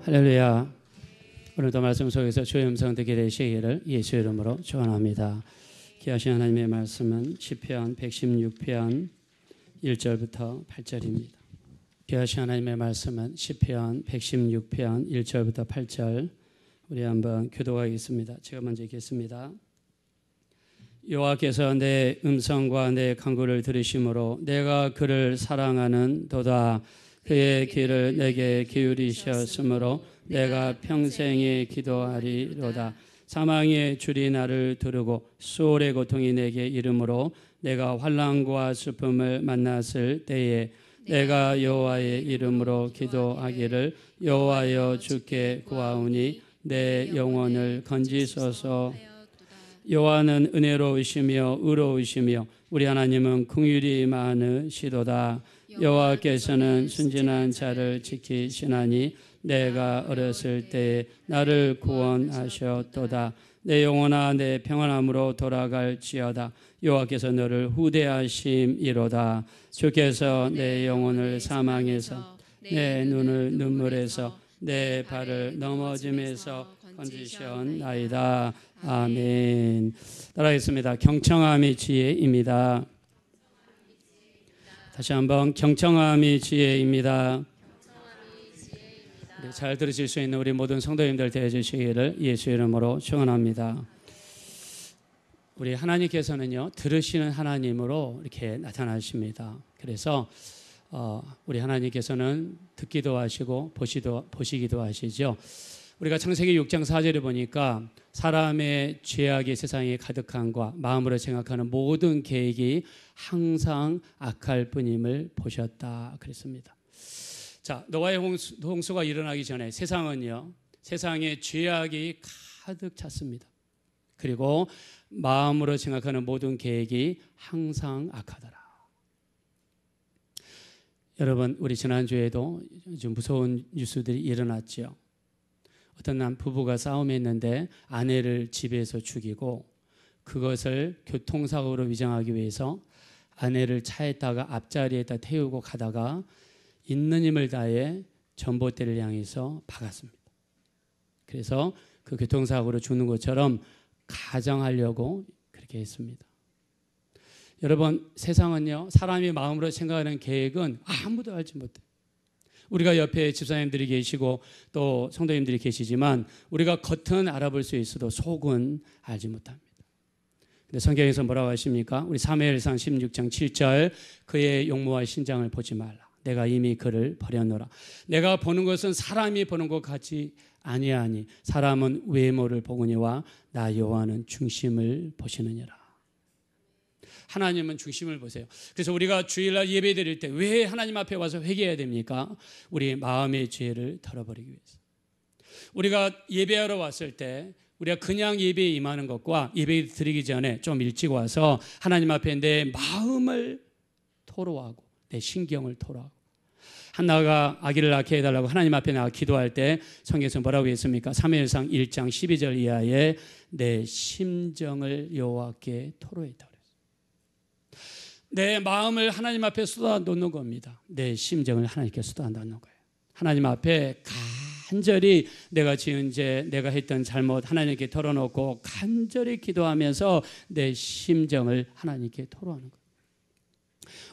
할렐루야. 오늘도 말씀 속에서 주의 음성 듣게 되시기를 예수 이름으로 축원합니다. 귀하신 하나님의 말씀은 시편 116편 1절부터 8절입니다. 귀하신 하나님의 말씀은 시편 116편 1절부터 8절 우리 한번 교독하겠습니다. 제가 먼저 읽겠습니다. 여호와께서 내 음성과 내 간구를 들으심으로 내가 그를 사랑하는 도다. 그의 귀를 내게 기울이셨으므로 내가 평생에 기도하리로다. 사망의 줄이 나를 두르고 수월의 고통이 내게 이르므로 내가 환난과 슬픔을 만났을 때에 내가 여호와의 이름으로 기도하기를 여호와여 주께 구하오니 내 영혼을 건지소서. 여호와는 은혜로우시며 의로우시며 우리 하나님은 긍휼이 많으시도다. 여호와께서는 순진한 자를 지키시나니 내가 어렸을 때에 나를 구원하셨도다. 내 영혼아 내 평안함으로 돌아갈지어다. 여호와께서 너를 후대하심이로다. 주께서 내 영혼을 사망에서 내 눈을 눈물에서 내 발을 넘어짐에서 건지셨나이다. 아멘. 따라하겠습니다. 경청함이 지혜입니다. 다시 한번 경청함이 지혜입니다. 잘 들으실 수 있는 우리 모든 성도님들 되어 주시기를 예수 이름으로 축원합니다. 우리 하나님께서는요 들으시는 하나님으로 이렇게 나타나십니다. 그래서 우리 하나님께서는 듣기도 하시고 보시기도 하시죠. 우리가 창세기 6장 4절에 보니까 사람의 죄악이 세상에 가득함과 마음으로 생각하는 모든 계획이 항상 악할 뿐임을 보셨다 그랬습니다. 자, 노아의 홍수가 일어나기 전에 세상은요, 세상에 죄악이 가득 찼습니다. 그리고 마음으로 생각하는 모든 계획이 항상 악하더라. 여러분, 우리 지난주에도 좀 무서운 뉴스들이 일어났죠. 어떤 부부가 싸움했는데 아내를 집에서 죽이고 그것을 교통사고로 위장하기 위해서 아내를 차에다가 앞자리에다 태우고 가다가 있는 힘을 다해 전봇대를 향해서 박았습니다. 그래서 그 교통사고로 죽는 것처럼 가정하려고 그렇게 했습니다. 여러분, 세상은요 사람이 마음으로 생각하는 계획은 아무도 알지 못해요. 우리가 옆에 집사님들이 계시고 또 성도님들이 계시지만 우리가 겉은 알아볼 수 있어도 속은 알지 못합니다. 근데 성경에서 뭐라고 하십니까? 우리 사무엘상 16장 7절 그의 용모와 신장을 보지 말라. 내가 이미 그를 버렸노라. 내가 보는 것은 사람이 보는 것 같이 아니하니 사람은 외모를 보거니와 나 여호와는 중심을 보시느니라. 하나님은 중심을 보세요. 그래서 우리가 주일날 예배 드릴 때 왜 하나님 앞에 와서 회개해야 됩니까? 우리 마음의 죄를 털어버리기 위해서. 우리가 예배하러 왔을 때 우리가 그냥 예배에 임하는 것과 예배 드리기 전에 좀 일찍 와서 하나님 앞에 내 마음을 토로하고 내 신경을 토로하고 한나가 아기를 낳게 해달라고 하나님 앞에 나가 기도할 때 성경에서 뭐라고 했습니까? 사무엘상 1장 12절 이하에 내 심정을 여호와께 토로했다. 내 마음을 하나님 앞에 쏟아놓는 겁니다. 내 심정을 하나님께 쏟아놓는 거예요. 하나님 앞에 간절히 내가 지은 죄, 내가 했던 잘못 하나님께 털어놓고 간절히 기도하면서 내 심정을 하나님께 토로하는 거예요.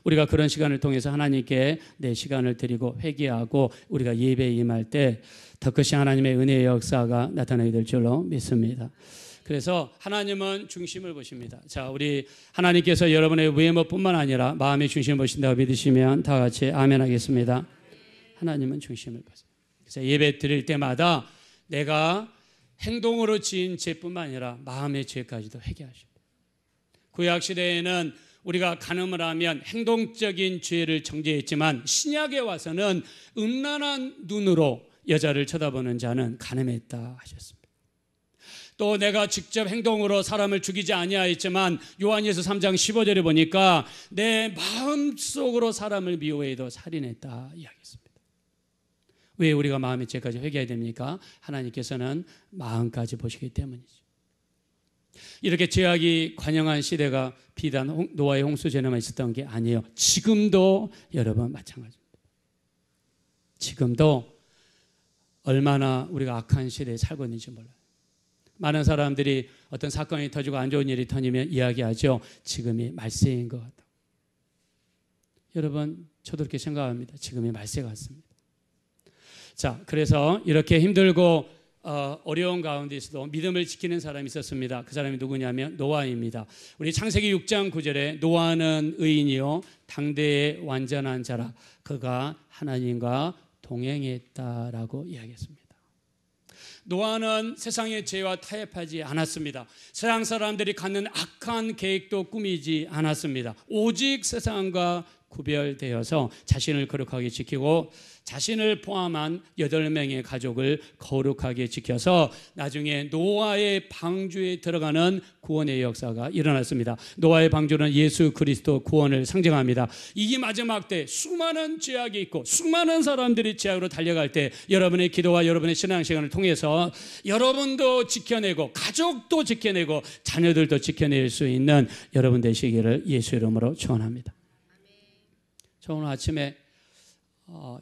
우리가 그런 시간을 통해서 하나님께 내 시간을 드리고 회개하고 우리가 예배에 임할 때 더 크신 하나님의 은혜의 역사가 나타나게 될 줄로 믿습니다. 그래서 하나님은 중심을 보십니다. 자, 우리 하나님께서 여러분의 외모뿐만 아니라 마음의 중심을 보신다고 믿으시면 다 같이 아멘 하겠습니다. 하나님은 중심을 보세요. 그래서 예배 드릴 때마다 내가 행동으로 지은 죄뿐만 아니라 마음의 죄까지도 회개하십니다. 구약 시대에는 우리가 간음을 하면 행동적인 죄를 정죄했지만 신약에 와서는 음란한 눈으로 여자를 쳐다보는 자는 간음했다 하셨습니다. 또 내가 직접 행동으로 사람을 죽이지 아니하였지만 요한일서 3장 15절에 보니까 내 마음속으로 사람을 미워해도 살인했다 이야기했습니다. 왜 우리가 마음의 죄까지 회개해야 됩니까? 하나님께서는 마음까지 보시기 때문이죠. 이렇게 죄악이 관영한 시대가 비단 노아의 홍수전에만 있었던 게 아니에요. 지금도 여러분 마찬가지입니다. 지금도 얼마나 우리가 악한 시대에 살고 있는지 몰라요. 많은 사람들이 어떤 사건이 터지고 안 좋은 일이 터지면 이야기하죠. 지금이 말세인 것 같다. 여러분, 저도 그렇게 생각합니다. 지금이 말세 같습니다. 자, 그래서 이렇게 힘들고 어려운 가운데서도 믿음을 지키는 사람이 있었습니다. 그 사람이 누구냐면 노아입니다. 우리 창세기 6장 9절에 노아는 의인이요 당대의 완전한 자라 그가 하나님과 동행했다라고 이야기했습니다. 노아는 세상의 죄와 타협하지 않았습니다. 세상 사람들이 갖는 악한 계획도 꾸미지 않았습니다. 오직 세상과 구별되어서 자신을 거룩하게 지키고 자신을 포함한 8명의 가족을 거룩하게 지켜서 나중에 노아의 방주에 들어가는 구원의 역사가 일어났습니다. 노아의 방주는 예수 그리스도 구원을 상징합니다. 이 마지막 때 수많은 죄악이 있고 수많은 사람들이 죄악으로 달려갈 때 여러분의 기도와 여러분의 신앙생활을 통해서 여러분도 지켜내고 가족도 지켜내고 자녀들도 지켜낼 수 있는 여러분 되시기를 예수 이름으로 축원합니다. 저 오늘 아침에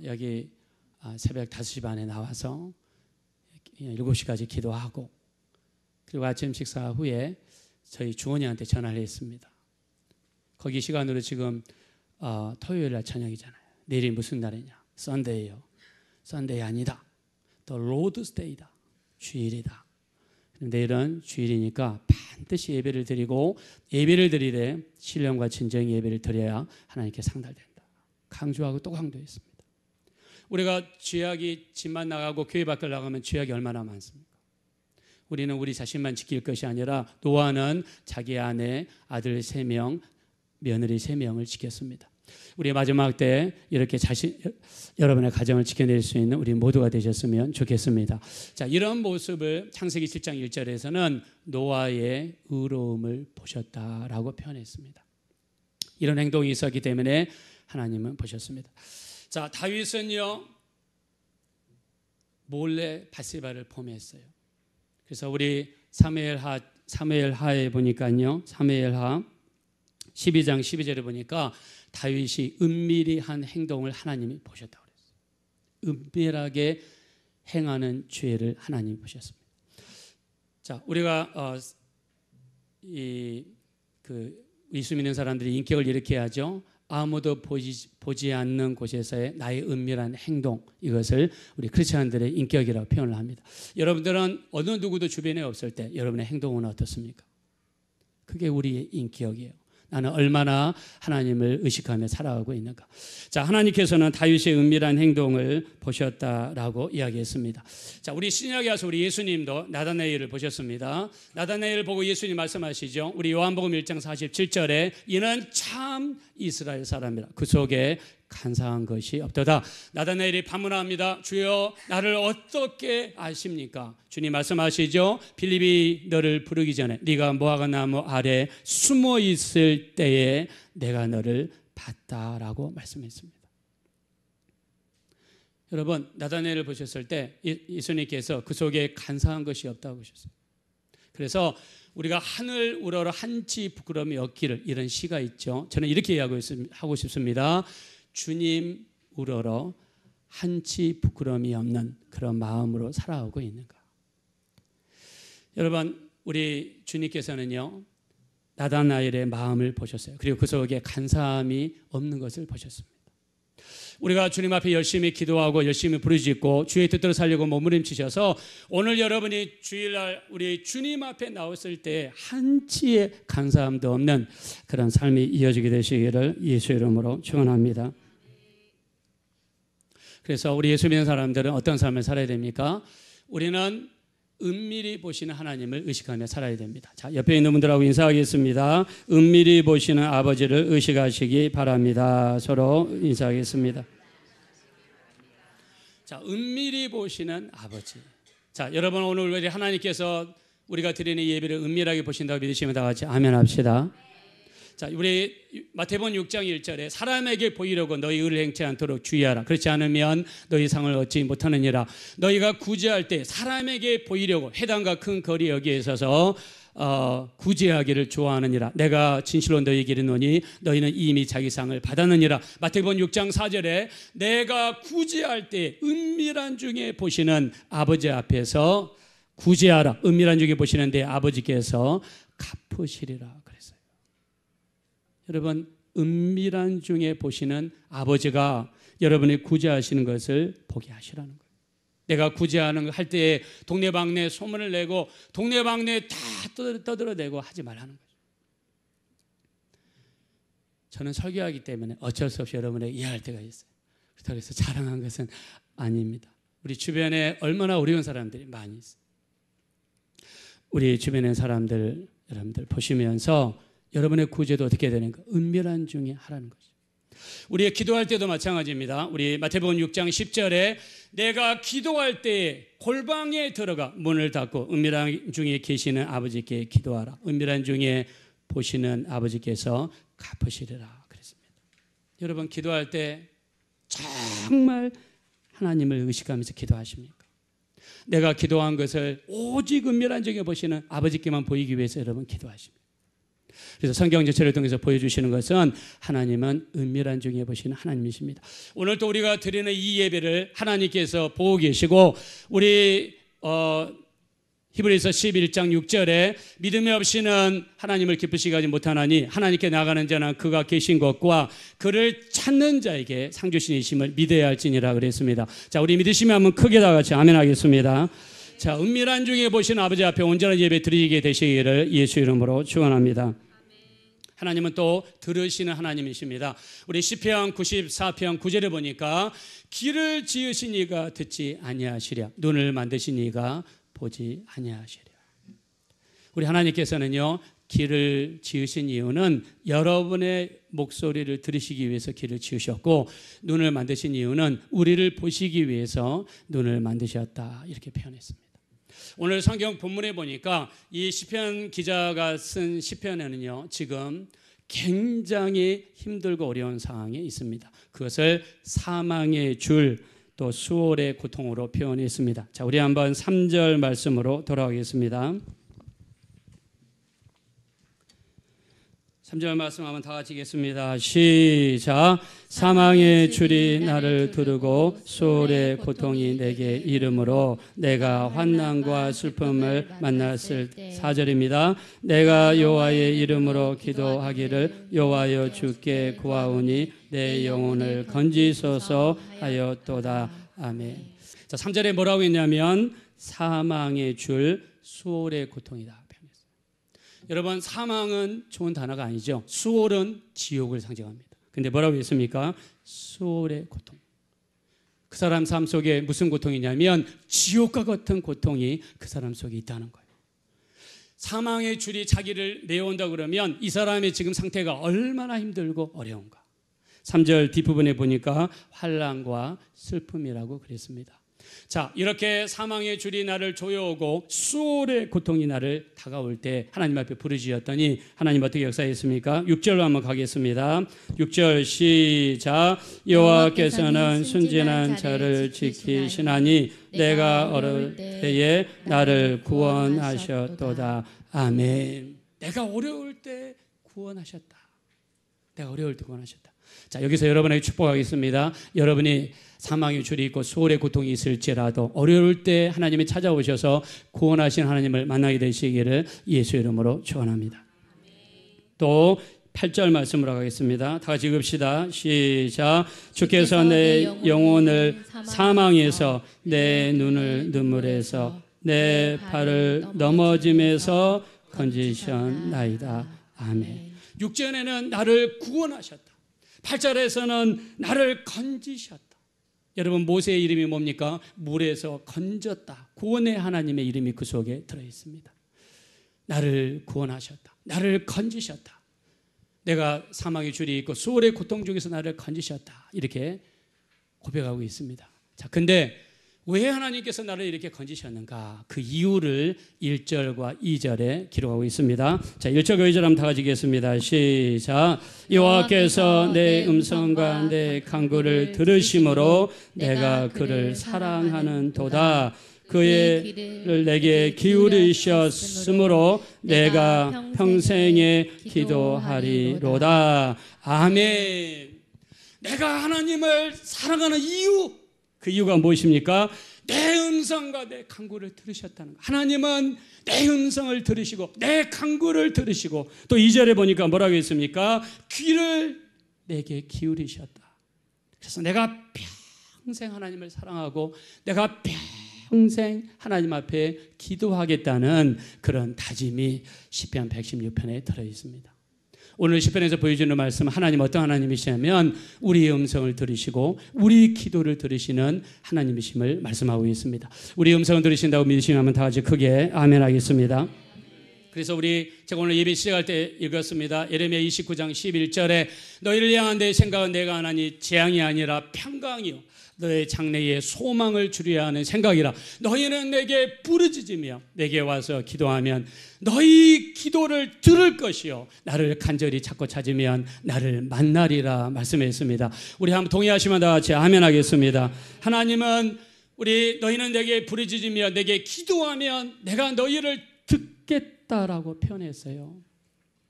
여기 새벽 5시 반에 나와서 7시까지 기도하고 그리고 아침 식사 후에 저희 주원이한테 전화를 했습니다. 거기 시간으로 지금 토요일 날 저녁이잖아요. 내일이 무슨 날이냐? 썬데이요. 썬데이 아니다. 더 로드스데이다. 주일이다. 내일은 주일이니까 반드시 예배를 드리고 예배를 드리되 신령과 진정의 예배를 드려야 하나님께 상달된다. 강조하고 또 강조했습니다. 우리가 죄악이 집만 나가고 교회 밖을 나가면 죄악이 얼마나 많습니까? 우리는 우리 자신만 지킬 것이 아니라 노아는 자기 아내, 아들 3명, 며느리 3명을 지켰습니다. 우리 마지막 때 이렇게 여러분의 가정을 지켜낼 수 있는 우리 모두가 되셨으면 좋겠습니다. 자, 이런 모습을 창세기 7장 1절에서는 노아의 의로움을 보셨다라고 표현했습니다. 이런 행동이 있었기 때문에 하나님은 보셨습니다. 자, 다윗은요 몰래 밧세바를 포기했어요. 그래서 우리 사무엘하에 보니까요, 사무엘하 12장 12절에 보니까 다윗이 은밀히 한 행동을 하나님이 보셨다고 그랬어요. 은밀하게 행하는 죄를 하나님이 보셨습니다. 자, 우리가 예수 믿는 사람들이 인격을 이렇게 하죠. 아무도 보지 않는 곳에서의 나의 은밀한 행동, 이것을 우리 크리스찬들의 인격이라고 표현을 합니다. 여러분들은 어느 누구도 주변에 없을 때 여러분의 행동은 어떻습니까? 그게 우리의 인격이에요. 나는 얼마나 하나님을 의식하며 살아가고 있는가. 자, 하나님께서는 다윗의 은밀한 행동을 보셨다라고 이야기했습니다. 자, 우리 신약에 와서 우리 예수님도 나다나엘을 보셨습니다. 나다나엘을 보고 예수님 말씀하시죠. 우리 요한복음 1장 47절에 이는 참 이스라엘 사람이라 그 속에 간사한 것이 없도다. 나다나엘이 반문합니다. 주여, 나를 어떻게 아십니까? 주님 말씀하시죠. 빌립이 너를 부르기 전에 네가 무화과 나무 아래 숨어 있을 때에 내가 너를 봤다라고 말씀했습니다. 여러분, 나다나엘을 보셨을 때 예수님께서 그 속에 간사한 것이 없다고 보셨어요. 그래서 우리가 하늘 우러러 한치 부끄러움이 없기를, 이런 시가 있죠. 저는 이렇게 하고 싶습니다. 주님 우러러 한치 부끄러움이 없는 그런 마음으로 살아오고 있는가. 여러분, 우리 주님께서는요 나다나엘의 마음을 보셨어요. 그리고 그 속에 간사함이 없는 것을 보셨습니다. 우리가 주님 앞에 열심히 기도하고 열심히 부르짖고 주의 뜻대로 살려고 몸부림치셔서 오늘 여러분이 주일날 우리 주님 앞에 나왔을 때 한치의 간사함도 없는 그런 삶이 이어지게 되시기를 예수 이름으로 축원합니다. 그래서 우리 예수 믿는 사람들은 어떤 삶을 살아야 됩니까? 우리는 은밀히 보시는 하나님을 의식하며 살아야 됩니다. 자, 옆에 있는 분들하고 인사하겠습니다. 은밀히 보시는 아버지를 의식하시기 바랍니다. 서로 인사하겠습니다. 자, 은밀히 보시는 아버지. 자, 여러분, 오늘 우리 하나님께서 우리가 드리는 예배를 은밀하게 보신다고 믿으시면 다 같이 아멘 합시다. 자, 우리 마태복음 6장 1절에 사람에게 보이려고 너희 의를 행치 않도록 주의하라. 그렇지 않으면 너희 상을 얻지 못하느니라. 너희가 구제할 때 사람에게 보이려고 회당과 큰 거리 여기에 있어서 구제하기를 좋아하느니라. 내가 진실로 너희에게 이르노니 너희는 이미 자기 상을 받았느니라. 마태복음 6장 4절에 내가 구제할 때 은밀한 중에 보시는 아버지 앞에서 구제하라. 은밀한 중에 보시는데 아버지께서 갚으시리라 그랬어요. 여러분, 은밀한 중에 보시는 아버지가 여러분이 구제하시는 것을 보게 하시라는 거예요. 내가 구제하는 거 할 때에 동네방네 소문을 내고 동네방네 다 떠들어대고 하지 말라는 거죠. 저는 설교하기 때문에 어쩔 수 없이 여러분에게 이해할 때가 있어요. 그렇다고 해서 자랑한 것은 아닙니다. 우리 주변에 얼마나 어려운 사람들이 많이 있어요. 우리 주변의 사람들 여러분들 보시면서 여러분의 구제도 어떻게 되는가? 은밀한 중에 하라는 거죠. 우리가 기도할 때도 마찬가지입니다. 우리 마태복음 6장 10절에 내가 기도할 때 골방에 들어가 문을 닫고 은밀한 중에 계시는 아버지께 기도하라. 은밀한 중에 보시는 아버지께서 갚으시리라 그랬습니다. 여러분, 기도할 때 정말 하나님을 의식하면서 기도하십니까? 내가 기도한 것을 오직 은밀한 중에 보시는 아버지께만 보이기 위해서 여러분 기도하십니다. 그래서 성경 전체를 통해서 보여주시는 것은 하나님은 은밀한 중에 보시는 하나님이십니다. 오늘 또 우리가 드리는 이 예배를 하나님께서 보고 계시고 우리 히브리서 11장 6절에 믿음이 없이는 하나님을 기쁘시게 하지 못하나니 하나님께 나가는 자는 그가 계신 것과 그를 찾는 자에게 상 주시심을 믿어야 할지니라 그랬습니다. 자, 우리 믿으시면 한번 크게 다 같이 아멘 하겠습니다. 자, 은밀한 중에 보시는 아버지 앞에 온전한 예배 드리게 되시기를 예수 이름으로 축원합니다. 하나님은 또 들으시는 하나님이십니다. 우리 시편 94편 9절에 보니까 길을 지으신 이가 듣지 아니하시랴 눈을 만드신 이가 보지 아니하시랴. 우리 하나님께서는요 길을 지으신 이유는 여러분의 목소리를 들으시기 위해서 길을 지으셨고 눈을 만드신 이유는 우리를 보시기 위해서 눈을 만드셨다 이렇게 표현했습니다. 오늘 성경 본문에 보니까 이 시편 기자가 쓴 시편에는요 지금 굉장히 힘들고 어려운 상황에 있습니다. 그것을 사망의 줄 또 수월의 고통으로 표현했습니다. 자, 우리 한번 3절 말씀으로 돌아가겠습니다. 3절 말씀 한번 다 같이 읽겠습니다. 시작. 사망의 줄이 나를 두르고 수월의 고통이 내게 이르므로 내가 환난과 슬픔을 만났을 때 4절입니다. 내가 여호와의 이름으로 기도하기를 여호와여 주께 구하오니 내 영혼을 건지소서 하였도다. 아멘. 자, 3절에 뭐라고 했냐면 사망의 줄 수월의 고통이다. 여러분, 사망은 좋은 단어가 아니죠. 수월은 지옥을 상징합니다. 근데 뭐라고 했습니까? 수월의 고통. 그 사람 삶 속에 무슨 고통이냐면 지옥과 같은 고통이 그 사람 속에 있다는 거예요. 사망의 줄이 자기를 메어온다 그러면 이 사람의 지금 상태가 얼마나 힘들고 어려운가. 3절 뒷부분에 보니까 환난과 슬픔이라고 그랬습니다. 자, 이렇게 사망의 줄이 나를 조여오고 수월의 고통이 나를 다가올 때 하나님 앞에 부르짖었더니 하나님 어떻게 역사했습니까? 6절로 한번 가겠습니다. 6절 시작. 여호와께서는 순진한 자를 지키시나니 내가 어려울 때에 나를 구원하셨도다. 아멘. 내가 어려울 때 구원하셨다. 내가 어려울 때 구원하셨다. 자, 여기서 여러분에게 축복하겠습니다. 여러분이 사망의 줄이 있고 수월의 고통이 있을지라도 어려울 때 하나님이 찾아오셔서 구원하신 하나님을 만나게 되시기를 예수 이름으로 축원합니다. 또 8절 말씀으로 가겠습니다. 다 같이 읽읍시다. 시작. 주께서 내 영혼을 사망에서 내 눈을 눈물에서 내 발을 넘어짐에서 건지셨나이다. 아멘. 6절에는 나를 구원하셨다. 8절에서는 나를 건지셨다. 여러분, 모세의 이름이 뭡니까? 물에서 건졌다. 구원의 하나님의 이름이 그 속에 들어있습니다. 나를 구원하셨다. 나를 건지셨다. 내가 사망의 줄이 있고 수월의 고통 중에서 나를 건지셨다. 이렇게 고백하고 있습니다. 자, 근데 왜 하나님께서 나를 이렇게 건지셨는가? 그 이유를 1절과 2절에 기록하고 있습니다. 자, 1절과 2절 한번 다 같이 읽겠습니다. 시작. 여호와께서 내 음성과 내 간구를 들으심으로 내가 그를 사랑하는 도다. 그의 귀를 내게 기울이셨으므로 내가 평생에 기도하리로다. 아멘. 내가 하나님을 사랑하는 이유, 그 이유가 무엇입니까? 내 음성과 내 간구를 들으셨다는 것. 하나님은 내 음성을 들으시고 내 간구를 들으시고 또 2절에 보니까 뭐라고 했습니까? 귀를 내게 기울이셨다. 그래서 내가 평생 하나님을 사랑하고 내가 평생 하나님 앞에 기도하겠다는 그런 다짐이 시편 116편에 들어있습니다. 오늘 시편에서 보여주는 말씀은 하나님 어떤 하나님이시냐면 우리의 음성을 들으시고 우리 기도를 들으시는 하나님이심을 말씀하고 있습니다. 우리 음성을 들으신다고 믿으시면 다 같이 크게 아멘 하겠습니다. 그래서 제가 오늘 예배 시작할 때 읽었습니다. 예레미야 29장 11절에 너희를 향한 내 생각은 내가 하나니 재앙이 아니라 평강이요 너의 장래에 소망을 주려 하는 생각이라. 너희는 내게 부르짖으며 내게 와서 기도하면 너희 기도를 들을 것이요 나를 간절히 찾고 찾으면 나를 만나리라 말씀했습니다. 우리 한번 동의하시면 다 같이 아멘 하겠습니다. 하나님은 너희는 내게 부르짖으며 내게 기도하면 내가 너희를 듣겠다라고 표현했어요.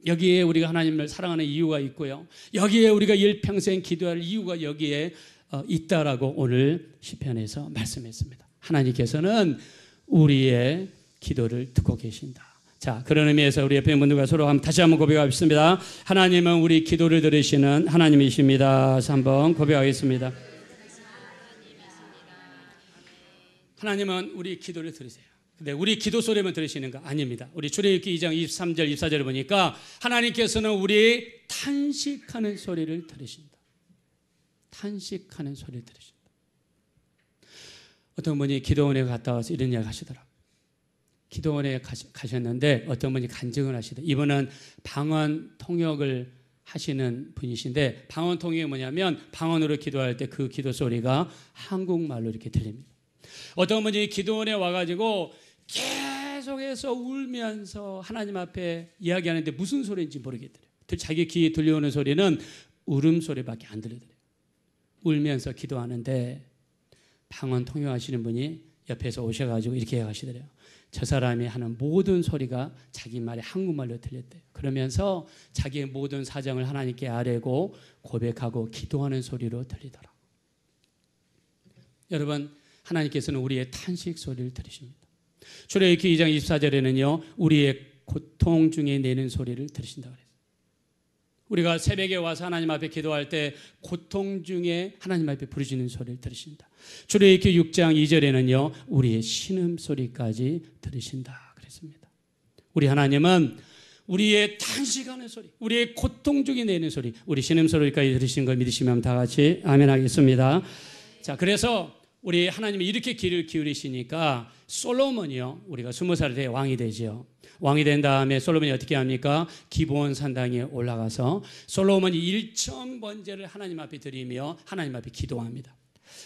여기에 우리가 하나님을 사랑하는 이유가 있고요. 여기에 우리가 일평생 기도할 이유가 여기에 있다라고 오늘 시편에서 말씀했습니다. 하나님께서는 우리의 기도를 듣고 계신다. 자, 그런 의미에서 우리 옆에 분들과 서로 다시 한번 고백하겠습니다. 하나님은 우리 기도를 들으시는 하나님이십니다. 그래서 한번 고백하겠습니다. 하나님은 우리 기도를 들으세요. 근데 우리 기도 소리만 들으시는 거 아닙니다. 우리 출애굽기 2장 23절 24절을 보니까 하나님께서는 우리 탄식하는 소리를 들으신다. 탄식하는 소리를 들으신다. 어떤 분이 기도원에 갔다 와서 이런 이야기 하시더라고요. 기도원에 가셨는데 어떤 분이 간증을 하시더라고요. 이분은 방언 통역을 하시는 분이신데 방언 통역이 뭐냐면 방언으로 기도할 때 그 기도 소리가 한국말로 이렇게 들립니다. 어떤 분이 기도원에 와가지고 계속해서 울면서 하나님 앞에 이야기하는데 무슨 소리인지 모르겠더래요. 자기 귀에 들려오는 소리는 울음소리밖에 안 들리더래요. 울면서 기도하는데 방언 통역하시는 분이 옆에서 오셔가지고 이렇게 하시더래요. 저 사람이 하는 모든 소리가 자기 말이 한국말로 들렸대요. 그러면서 자기의 모든 사정을 하나님께 아뢰고 고백하고 기도하는 소리로 들리더라. 여러분, 하나님께서는 우리의 탄식 소리를 들으십니다. 출애굽기 2장 24절에는요 우리의 고통 중에 내는 소리를 들으신다고 그랬어요. 우리가 새벽에 와서 하나님 앞에 기도할 때 고통 중에 하나님 앞에 부르짖는 소리를 들으신다. 출애굽기 6장 2절에는요 우리의 신음소리까지 들으신다 그랬습니다. 우리 하나님은 우리의 탄식하는 소리, 우리의 고통 중에 내는 소리, 우리 신음소리까지 들으신 걸 믿으시면 다 같이 아멘 하겠습니다. 자, 그래서 우리 하나님이 이렇게 귀를 기울이시니까 솔로몬이요, 우리가 20살 때 왕이 되죠. 왕이 된 다음에 솔로몬이 어떻게 합니까? 기브온 산당에 올라가서 솔로몬이 1,000번제를 하나님 앞에 드리며 하나님 앞에 기도합니다.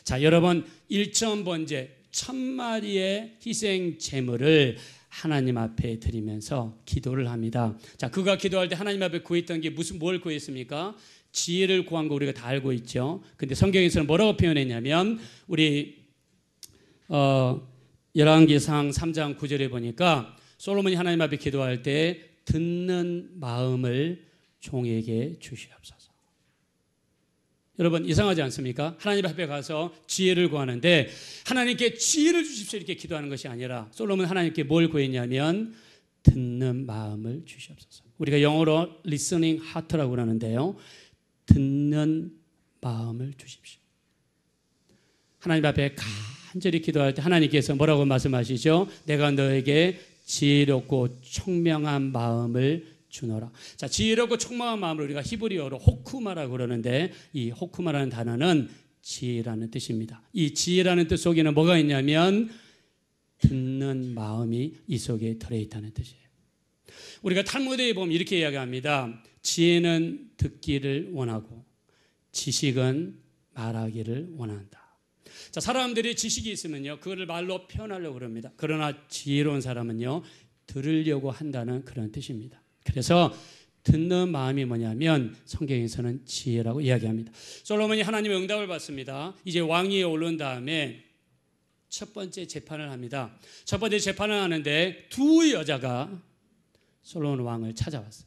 자, 여러분 1,000번제 1,000마리의 희생 제물을 하나님 앞에 드리면서 기도를 합니다. 자, 그가 기도할 때 하나님 앞에 구했던 게 뭘 구했습니까? 지혜를 구한 거 우리가 다 알고 있죠. 근데 성경에서는 뭐라고 표현했냐면 우리 열왕기상 3장 9절에 보니까 솔로몬이 하나님 앞에 기도할 때 듣는 마음을 종에게 주시옵소서. 여러분 이상하지 않습니까? 하나님 앞에 가서 지혜를 구하는데 하나님께 지혜를 주십시오 이렇게 기도하는 것이 아니라 솔로몬 하나님께 뭘 구했냐면 듣는 마음을 주시옵소서. 우리가 영어로 listening heart라고 하는데요. 듣는 마음을 주십시오. 하나님 앞에 간절히 기도할 때 하나님께서 뭐라고 말씀하시죠? 내가 너에게 지혜롭고 총명한 마음을 주노라. 자, 지혜롭고 총명한 마음을 우리가 히브리어로 호쿠마라고 그러는데 이 호쿠마라는 단어는 지혜라는 뜻입니다. 이 지혜라는 뜻 속에는 뭐가 있냐면 듣는 마음이 이 속에 들어있다는 뜻이에요. 우리가 탈무드에 보면 이렇게 이야기합니다. 지혜는 듣기를 원하고 지식은 말하기를 원한다. 자, 사람들이 지식이 있으면요, 그거를 말로 표현하려고 그럽니다. 그러나 지혜로운 사람은요, 들으려고 한다는 그런 뜻입니다. 그래서 듣는 마음이 뭐냐면 성경에서는 지혜라고 이야기합니다. 솔로몬이 하나님의 응답을 받습니다. 이제 왕위에 오른 다음에 첫 번째 재판을 합니다. 첫 번째 재판을 하는데 두 여자가 솔로몬 왕을 찾아왔어요.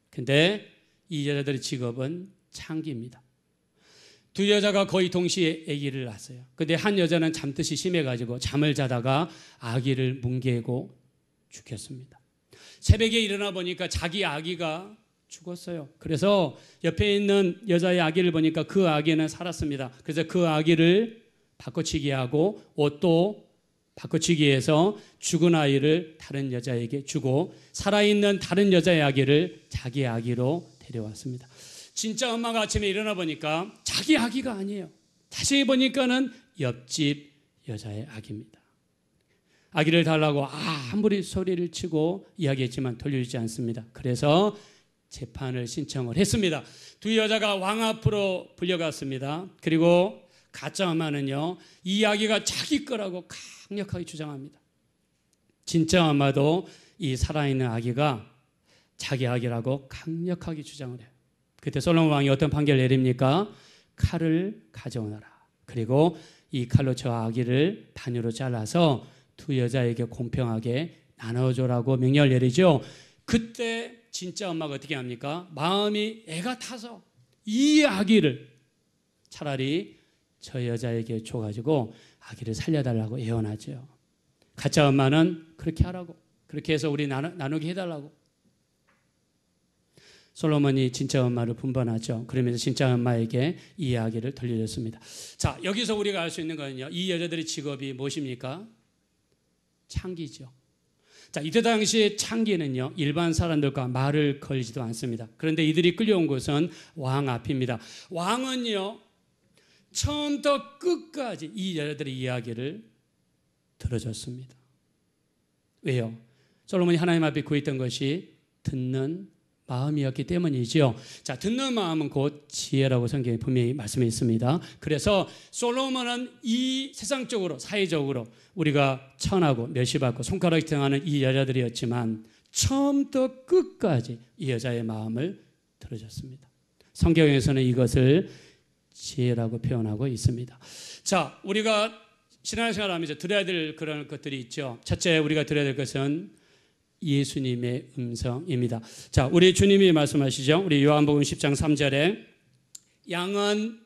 근데 이 여자들의 직업은 창기입니다. 두 여자가 거의 동시에 아기를 낳았어요. 근데 한 여자는 잠뜻이 심해가지고 잠을 자다가 아기를 뭉개고 죽였습니다. 새벽에 일어나 보니까 자기 아기가 죽었어요. 그래서 옆에 있는 여자의 아기를 보니까 그 아기는 살았습니다. 그래서 그 아기를 바꿔치기 하고 옷도 바꿔치기 해서 죽은 아이를 다른 여자에게 주고 살아있는 다른 여자의 아기를 자기 아기로 데려왔습니다. 진짜 엄마가 아침에 일어나 보니까 자기 아기가 아니에요. 다시 보니까는 옆집 여자의 아기입니다. 아기를 달라고 아무리 소리를 치고 이야기했지만 돌려주지 않습니다. 그래서 재판을 신청을 했습니다. 두 여자가 왕 앞으로 불려갔습니다. 그리고 가짜 엄마는요, 이 아기가 자기 거라고 강력하게 주장합니다. 진짜 엄마도 이 살아있는 아기가 자기 아기라고 강력하게 주장을 해요. 그때 솔로몬 왕이 어떤 판결을 내립니까? 칼을 가져오너라. 그리고 이 칼로 저 아기를 반으로 잘라서 두 여자에게 공평하게 나눠줘라고 명령을 내리죠. 그때 진짜 엄마가 어떻게 합니까? 마음이 애가 타서 이 아기를 차라리 저 여자에게 줘가지고 아기를 살려달라고 애원하죠. 가짜 엄마는 그렇게 하라고, 그렇게 해서 우리 나누게 해달라고. 솔로몬이 진짜 엄마를 분반하죠. 그러면서 진짜 엄마에게 이 아기를 돌려줬습니다. 자, 여기서 우리가 알 수 있는 거는요, 이 여자들의 직업이 무엇입니까? 창기죠. 자, 이때 당시에 창기는요, 일반 사람들과 말을 걸지도 않습니다. 그런데 이들이 끌려온 곳은 왕 앞입니다. 왕은요, 처음부터 끝까지 이 여자들의 이야기를 들어줬습니다. 왜요? 솔로몬이 하나님 앞에 구했던 것이 듣는 마음이었기 때문이죠. 자, 듣는 마음은 곧 지혜라고 성경에 분명히 말씀해 있습니다. 그래서 솔로몬은 이 세상적으로, 사회적으로 우리가 천하고 멸시받고 손가락이 등하는 이 여자들이었지만 처음부터 끝까지 이 여자의 마음을 들어줬습니다. 성경에서는 이것을 지혜라고 표현하고 있습니다. 자, 우리가 신앙생활을 하면서 들어야 될 그런 것들이 있죠. 첫째, 우리가 들어야 될 것은 예수님의 음성입니다. 자, 우리 주님이 말씀하시죠. 우리 요한복음 10장 3절에 양은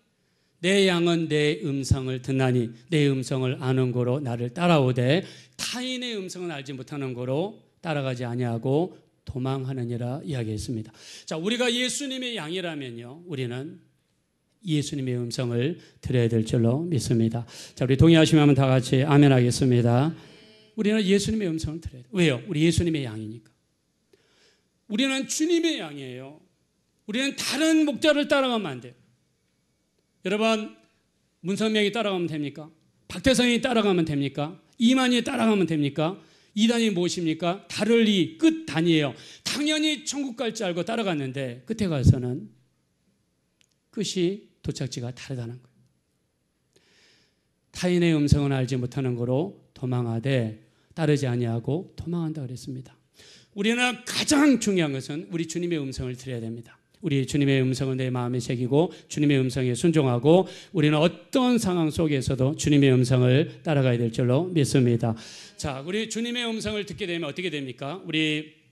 내 음성을 듣나니 내 음성을 아는 고로 나를 따라오되 타인의 음성은 알지 못하는 고로 따라가지 아니하고 도망하느니라 이야기했습니다. 자, 우리가 예수님의 양이라면요, 우리는 예수님의 음성을 들어야 될 줄로 믿습니다. 자, 우리 동의하시면 다 같이 아멘 하겠습니다. 우리는 예수님의 음성을 들어야 돼요. 왜요? 우리 예수님의 양이니까. 우리는 주님의 양이에요. 우리는 다른 목자를 따라가면 안 돼요. 여러분, 문선명이 따라가면 됩니까? 박태성이 따라가면 됩니까? 이만희 따라가면 됩니까? 이단이 무엇입니까? 다를리 끝 단이에요. 당연히 천국 갈 줄 알고 따라갔는데 끝에 가서는 끝이 도착지가 다르다는 거예요. 타인의 음성은 알지 못하는 거로 도망하되 따르지 아니하고 도망한다 그랬습니다. 우리는 가장 중요한 것은 우리 주님의 음성을 들어야 됩니다. 우리 주님의 음성을 내 마음에 새기고 주님의 음성에 순종하고 우리는 어떤 상황 속에서도 주님의 음성을 따라가야 될 줄로 믿습니다. 자, 우리 주님의 음성을 듣게 되면 어떻게 됩니까? 우리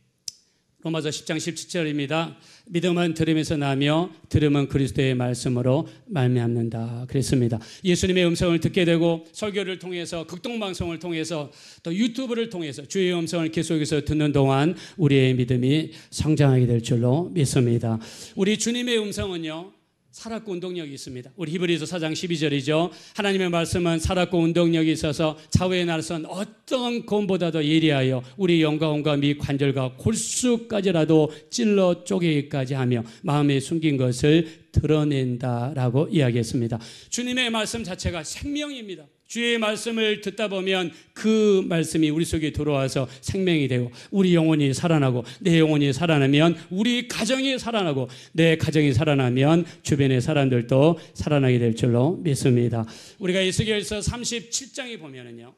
로마서 10장 17절입니다. 믿음은 들음에서 나며 들음은 그리스도의 말씀으로 말미암는다 그랬습니다. 예수님의 음성을 듣게 되고 설교를 통해서 극동방송을 통해서 또 유튜브를 통해서 주의 음성을 계속해서 듣는 동안 우리의 믿음이 성장하게 될 줄로 믿습니다. 우리 주님의 음성은요, 살았고 운동력이 있습니다. 우리 히브리서 4장 12절이죠. 하나님의 말씀은 살았고 운동력이 있어서 좌우의 날선 어떤 검보다도 예리하여 우리 영광과 미 관절과 골수까지라도 찔러 쪼개기까지 하며 마음에 숨긴 것을 드러낸다라고 이야기했습니다. 주님의 말씀 자체가 생명입니다. 주의 말씀을 듣다 보면 그 말씀이 우리 속에 들어와서 생명이 되고 우리 영혼이 살아나고 내 영혼이 살아나면 우리 가정이 살아나고 내 가정이 살아나면 주변의 사람들도 살아나게 될 줄로 믿습니다. 우리가 에스겔서 37장에 보면은요,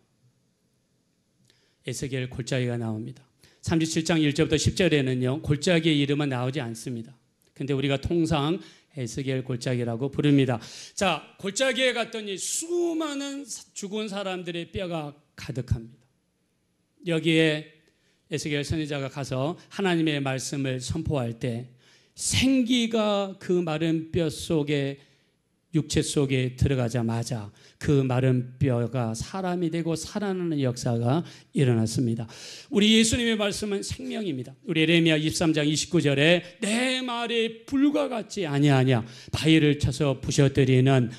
에스겔 골짜기가 나옵니다. 37장 1절부터 10절에는요 골짜기의 이름은 나오지 않습니다. 근데 우리가 통상 에스겔 골짜기라고 부릅니다. 자, 골짜기에 갔더니 수많은 죽은 사람들의 뼈가 가득합니다. 여기에 에스겔 선지자가 가서 하나님의 말씀을 선포할 때 생기가 그 마른 뼈 속에 육체 속에 들어가자마자 그 마른 뼈가 사람이 되고 살아나는 역사가 일어났습니다. 우리 예수님의 말씀은 생명입니다. 우리 에레미야 23장 29절에 내 말이 불과 같지 아니하냐, 바위를 쳐서 부셔뜨리는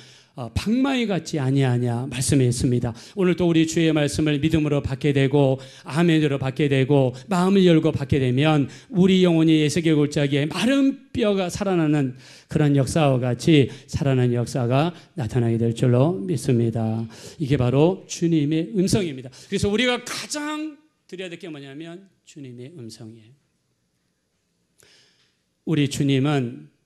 방망이 같지 아니하냐 말씀했습니다. 오늘도 우리 주의 말씀을 믿음으로 받게 되고 아멘으로 받게 되고 마음을 열고 받게 되면 우리 영혼이 에스겔 골짜기에 마른 뼈가 살아나는 그런 역사와 같이 살아나는 역사가 나타나게 될 줄로 믿습니다. 이게 바로 주님의 음성입니다. 그래서 우리가 가장 드려야 될 게 뭐냐면 주님의 음성이에요. 우리 주님은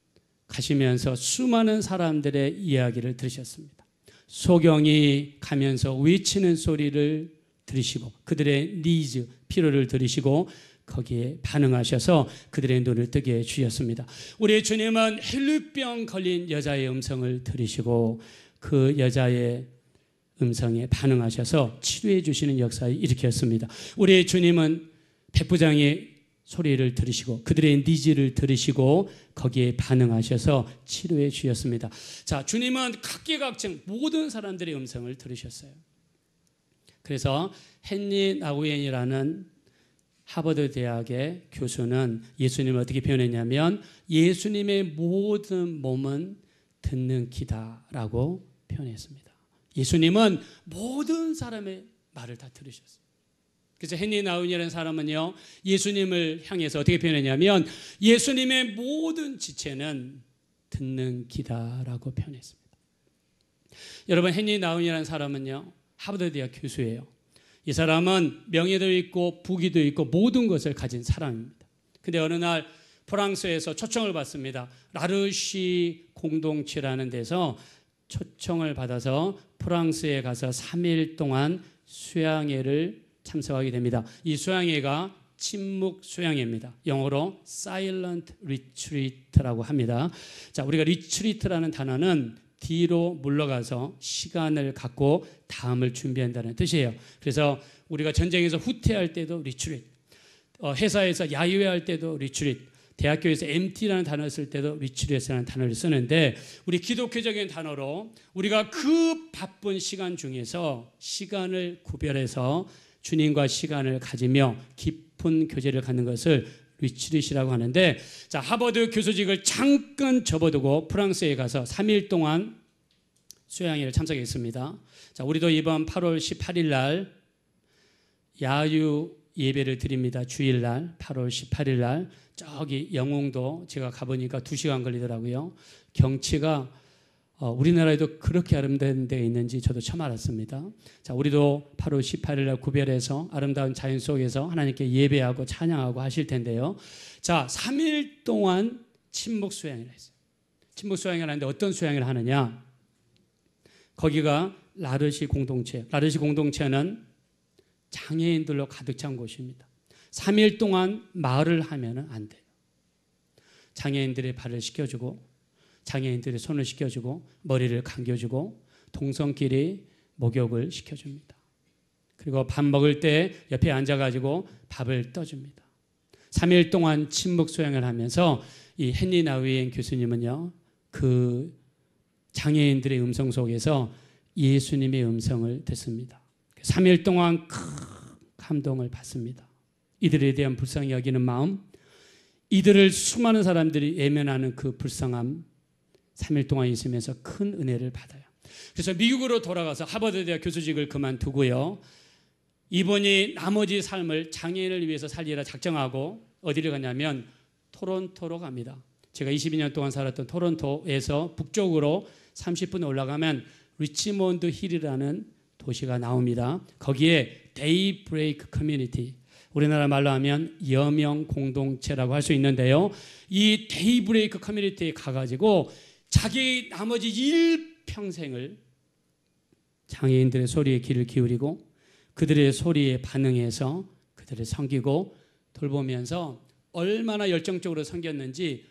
가시면서 수많은 사람들의 이야기를 들으셨습니다. 소경이 가면서 외치는 소리를 들으시고 그들의 니즈, 필요를 들으시고 거기에 반응하셔서 그들의 눈을 뜨게 해주셨습니다. 우리 주님은 헬루병 걸린 여자의 음성을 들으시고 그 여자의 음성에 반응하셔서 치료해 주시는 역사를 일으켰습니다. 우리 주님은 백부장의 소리를 들으시고 그들의 니즈를 들으시고 거기에 반응하셔서 치료해 주셨습니다. 자, 주님은 각계각층 모든 사람들의 음성을 들으셨어요. 그래서 헨리 나우엔이라는 하버드 대학의 교수는 예수님을 어떻게 표현했냐면 예수님의 모든 몸은 듣는 귀다라고 표현했습니다. 예수님은 모든 사람의 말을 다 들으셨어요. 그래서 헨리 나우엔이라는 사람은요, 예수님을 향해서 어떻게 표현했냐면 예수님의 모든 지체는 듣는 귀다라고 표현했습니다. 여러분, 헨리 나우엔이라는 사람은요, 하버드 대학 교수예요. 이 사람은 명예도 있고 부귀도 있고 모든 것을 가진 사람입니다. 근데 어느 날 프랑스에서 초청을 받습니다. 라르시 공동체라는 데서 초청을 받아서 프랑스에 가서 3일 동안 수양회를 참석하게 됩니다. 이 수양회가 침묵 수양회입니다. 영어로 Silent Retreat라고 합니다. 자, 우리가 리트리트라는 단어는 뒤로 물러가서 시간을 갖고 다음을 준비한다는 뜻이에요. 그래서 우리가 전쟁에서 후퇴할 때도 리트리트, 회사에서 야유회할 때도 리트리트, 대학교에서 MT라는 단어를 쓸 때도 리트리트라는 단어를 쓰는데 우리 기독교적인 단어로 우리가 그 바쁜 시간 중에서 시간을 구별해서 주님과 시간을 가지며 깊은 교제를 갖는 것을 리트릿이라고 하는데, 자, 하버드 교수직을 잠깐 접어두고 프랑스에 가서 3일 동안 수양회를 참석했습니다. 자, 우리도 이번 8월 18일 날 야유 예배를 드립니다. 주일날 8월 18일 날 저기 영흥도 제가 가보니까 2시간 걸리더라고요. 경치가 우리나라에도 그렇게 아름다운 데 있는지 저도 처음 알았습니다. 자, 우리도 8월 18일 날 구별해서 아름다운 자연 속에서 하나님께 예배하고 찬양하고 하실 텐데요. 자, 3일 동안 침묵 수양을 했어요. 침묵 수양을 하는데 어떤 수양을 하느냐? 거기가 라르시 공동체. 라르시 공동체는 장애인들로 가득 찬 곳입니다. 3일 동안 말을 하면 안 돼요. 장애인들의 발을 씻겨주고 장애인들의 손을 씻겨주고 머리를 감겨주고 동성끼리 목욕을 시켜줍니다. 그리고 밥 먹을 때 옆에 앉아가지고 밥을 떠줍니다. 3일 동안 침묵 수양을 하면서 이 헨리 나우엔 교수님은요, 그 장애인들의 음성 속에서 예수님의 음성을 듣습니다. 3일 동안 큰 감동을 받습니다. 이들에 대한 불쌍히 여기는 마음, 이들을 수많은 사람들이 외면하는 그 불쌍함, 3일 동안 있으면서 큰 은혜를 받아요. 그래서 미국으로 돌아가서 하버드 대학 교수직을 그만두고요, 이분이 나머지 삶을 장애인을 위해서 살리라 작정하고 어디를 가냐면 토론토로 갑니다. 제가 22년 동안 살았던 토론토에서 북쪽으로 30분 올라가면 리치몬드 힐이라는 도시가 나옵니다. 거기에 데이브레이크 커뮤니티, 우리나라 말로 하면 여명 공동체라고 할 수 있는데요. 이 데이브레이크 커뮤니티에 가가지고 자기 나머지 일평생을 장애인들의 소리에 귀를 기울이고 그들의 소리에 반응해서 그들을 섬기고 돌보면서 얼마나 열정적으로 섬겼는지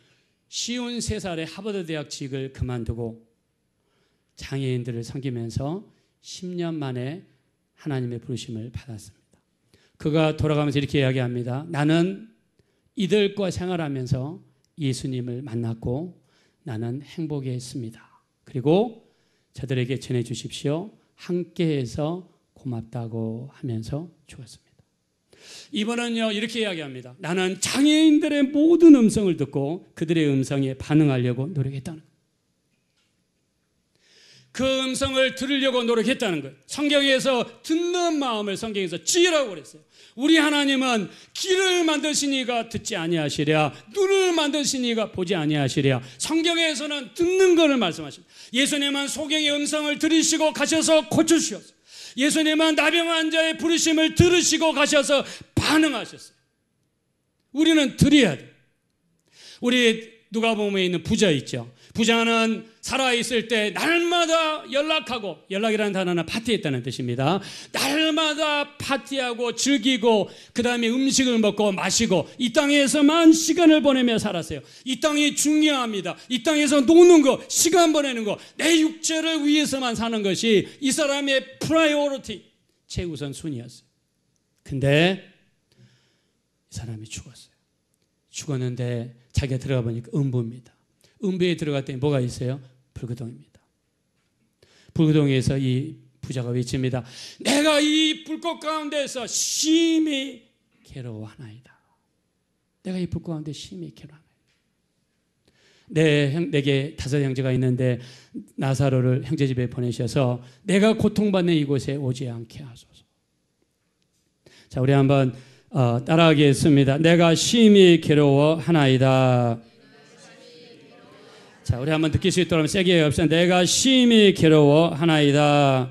53살에 하버드 대학직을 그만두고 장애인들을 섬기면서 10년 만에 하나님의 부르심을 받았습니다. 그가 돌아가면서 이렇게 이야기합니다. 나는 이들과 생활하면서 예수님을 만났고 나는 행복했습니다. 그리고 저들에게 전해주십시오. 함께해서 고맙다고 하면서 죽었습니다. 이번은요 이렇게 이야기합니다. 나는 장애인들의 모든 음성을 듣고 그들의 음성에 반응하려고 노력했다는 거예요. 그 음성을 들으려고 노력했다는 거예요. 성경에서 듣는 마음을 성경에서 지으라고 그랬어요. 우리 하나님은 귀를 만드시니가 듣지 아니하시랴, 눈을 만드시니가 보지 아니하시랴. 성경에서는 듣는 것을 말씀하십니다. 예수님은 소경의 음성을 들으시고 가셔서 고쳐주셨어요. 예수님은 나병 자의 부르심을 들으시고 가셔서 반응하셨어요. 우리는 들어야 돼요. 우리 누가복음에 있는 부자 있죠. 부자는 살아있을 때 날마다 연락하고, 연락이라는 단어는 파티했다는 뜻입니다. 날마다 파티하고 즐기고 그 다음에 음식을 먹고 마시고 이 땅에서만 시간을 보내며 살았어요. 이 땅이 중요합니다. 이 땅에서 노는 거, 시간 보내는 거, 내 육체를 위해서만 사는 것이 이 사람의 프라이오리티, 최우선 순위였어요. 근데 이 사람이 죽었어요. 죽었는데 자기가 들어가 보니까 음부입니다. 음부에 들어갔더니 뭐가 있어요? 불구덩입니다. 불구덩이에서 이 부자가 외칩니다. 내가 이 불꽃 가운데서 심히 괴로워하나이다. 내가 이 불꽃 가운데 심히 괴로워하나이다. 내게 5 형제가 있는데 나사로를 형제 집에 보내셔서 내가 고통받는 이곳에 오지 않게 하소서. 자, 우리 한번 따라하겠습니다. 내가 심히 괴로워하나이다. 자, 우리 한번 느낄 수 있도록 세게 합시다. 내가 심히 괴로워하나이다.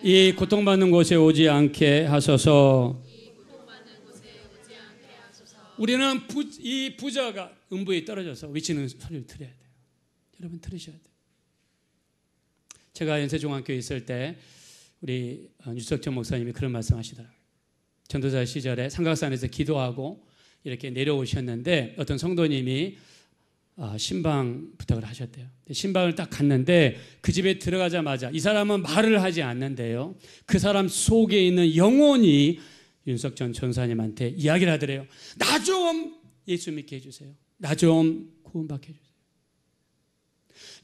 이 고통받는 곳에 오지 않게 하소서. 우리는 이 부자가 음부에 떨어져서 외치는 소리를 들어야 돼요. 여러분 들으셔야 돼요. 제가 연세중앙교회 있을 때 우리 유석천 목사님이 그런 말씀 하시더라고요. 전도사 시절에 삼각산에서 기도하고 이렇게 내려오셨는데 어떤 성도님이 신방 부탁을 하셨대요. 신방을 딱 갔는데 그 집에 들어가자마자 이 사람은 말을 하지 않는데요. 그 사람 속에 있는 영혼이 윤석천 전사님한테 이야기를 하더래요. 나 좀 예수 믿게 해주세요. 나 좀 구원받게 해주세요.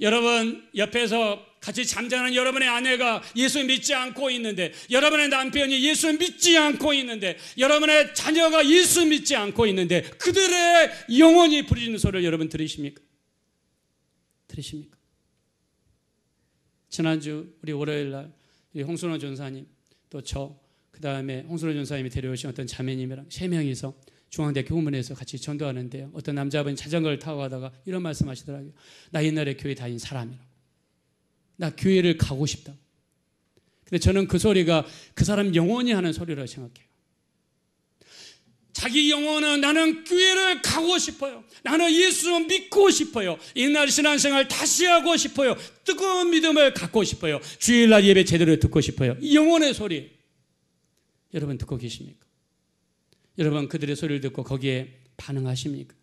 여러분 옆에서 같이 잠자는 여러분의 아내가 예수 믿지 않고 있는데, 여러분의 남편이 예수 믿지 않고 있는데, 여러분의 자녀가 예수 믿지 않고 있는데 그들의 영혼이 부르짖는 소리를 여러분 들으십니까? 들으십니까? 지난주 우리 월요일날 우리 홍순호 전사님 또 저 그 다음에 홍순호 전사님이 데려오신 어떤 자매님이랑 3명이서 중앙대학교 후문에서 같이 전도하는데요. 어떤 남자분이 자전거를 타고 가다가 이런 말씀 하시더라고요. 나 옛날에 교회 다닌 사람이라고. 나 교회를 가고 싶다. 근데 저는 그 소리가 그 사람 영혼이 하는 소리라고 생각해요. 자기 영혼은 나는 교회를 가고 싶어요. 나는 예수 믿고 싶어요. 옛날 신앙생활 다시 하고 싶어요. 뜨거운 믿음을 갖고 싶어요. 주일날 예배 제대로 듣고 싶어요. 이 영혼의 소리 여러분 듣고 계십니까? 여러분 그들의 소리를 듣고 거기에 반응하십니까?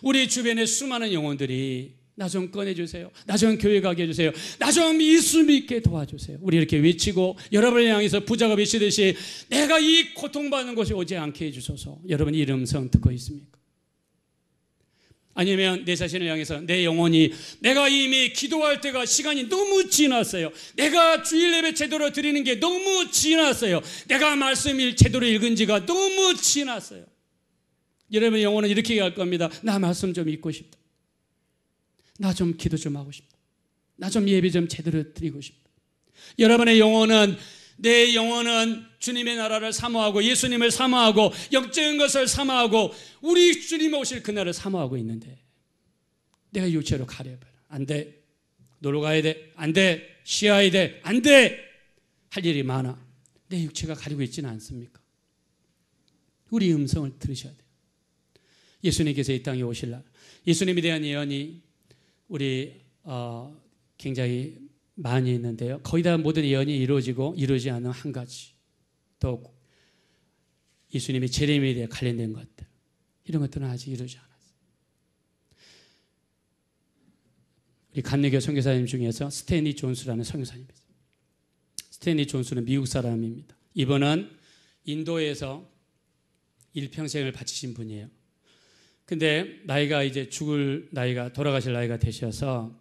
우리 주변에 수많은 영혼들이 나 좀 꺼내주세요. 나 좀 교회 가게 해주세요. 나 좀 예수 믿게 도와주세요. 우리 이렇게 외치고 여러분을 향해서 부자가 외치듯이 내가 이 고통받는 곳에 오지 않게 해주소서. 여러분 이 음성 듣고 있습니까? 아니면 내 자신을 향해서 내 영혼이 내가 이미 기도할 때가 시간이 너무 지났어요. 내가 주일 예배 제대로 드리는 게 너무 지났어요. 내가 말씀을 제대로 읽은 지가 너무 지났어요. 여러분의 영혼은 이렇게 얘기할 겁니다. 나 말씀 좀 읽고 싶다. 나 좀 기도 좀 하고 싶다. 나 좀 예배 좀 제대로 드리고 싶다. 여러분의 영혼은 내 영혼은 주님의 나라를 사모하고 예수님을 사모하고 영적인 것을 사모하고 우리 주님 오실 그날을 사모하고 있는데 내가 육체로 가려버려. 안 돼. 놀러 가야 돼. 안 돼. 쉬어야 돼, 안 돼, 할 일이 많아. 내 육체가 가리고 있지는 않습니까? 우리 음성을 들으셔야 돼요. 예수님께서 이 땅에 오실 날, 예수님에 대한 예언이 우리 굉장히 많이 있는데요. 거의 다 모든 예언이 이루어지고 이루어지지 않은 한 가지, 또 예수님의 재림에 대해 관련된 것들, 이런 것들은 아직 이루어지지 않았어요. 우리 감리교 선교사님 중에서 스탠리 존스라는 선교사님이 있어요. 스탠리 존스는 미국 사람입니다. 이분은 인도에서 일평생을 바치신 분이에요. 근데 나이가 이제 죽을 나이가, 돌아가실 나이가 되셔서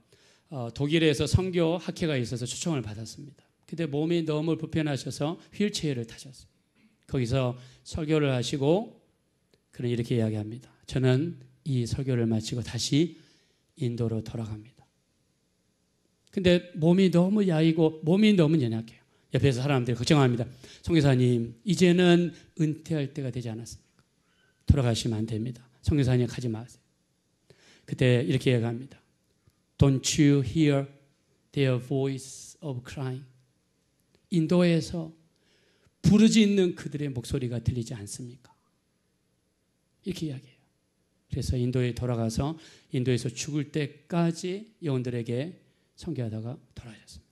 독일에서 선교 학회가 있어서 초청을 받았습니다. 근데 몸이 너무 불편하셔서 휠체어를 타셨어요. 거기서 설교를 하시고 그는 이렇게 이야기합니다. 저는 이 설교를 마치고 다시 인도로 돌아갑니다. 근데 몸이 너무 야이고 몸이 너무 연약해요. 옆에서 사람들이 걱정합니다. 선교사님, 이제는 은퇴할 때가 되지 않았습니까? 돌아가시면 안 됩니다. 선교사님, 가지 마세요. 그때 이렇게 이야기합니다. Don't you hear their voice of crying? 인도에서 부르짖는 그들의 목소리가 들리지 않습니까? 이렇게 이야기해요. 그래서 인도에 돌아가서 인도에서 죽을 때까지 영혼들에게 선교하다가 돌아가셨습니다.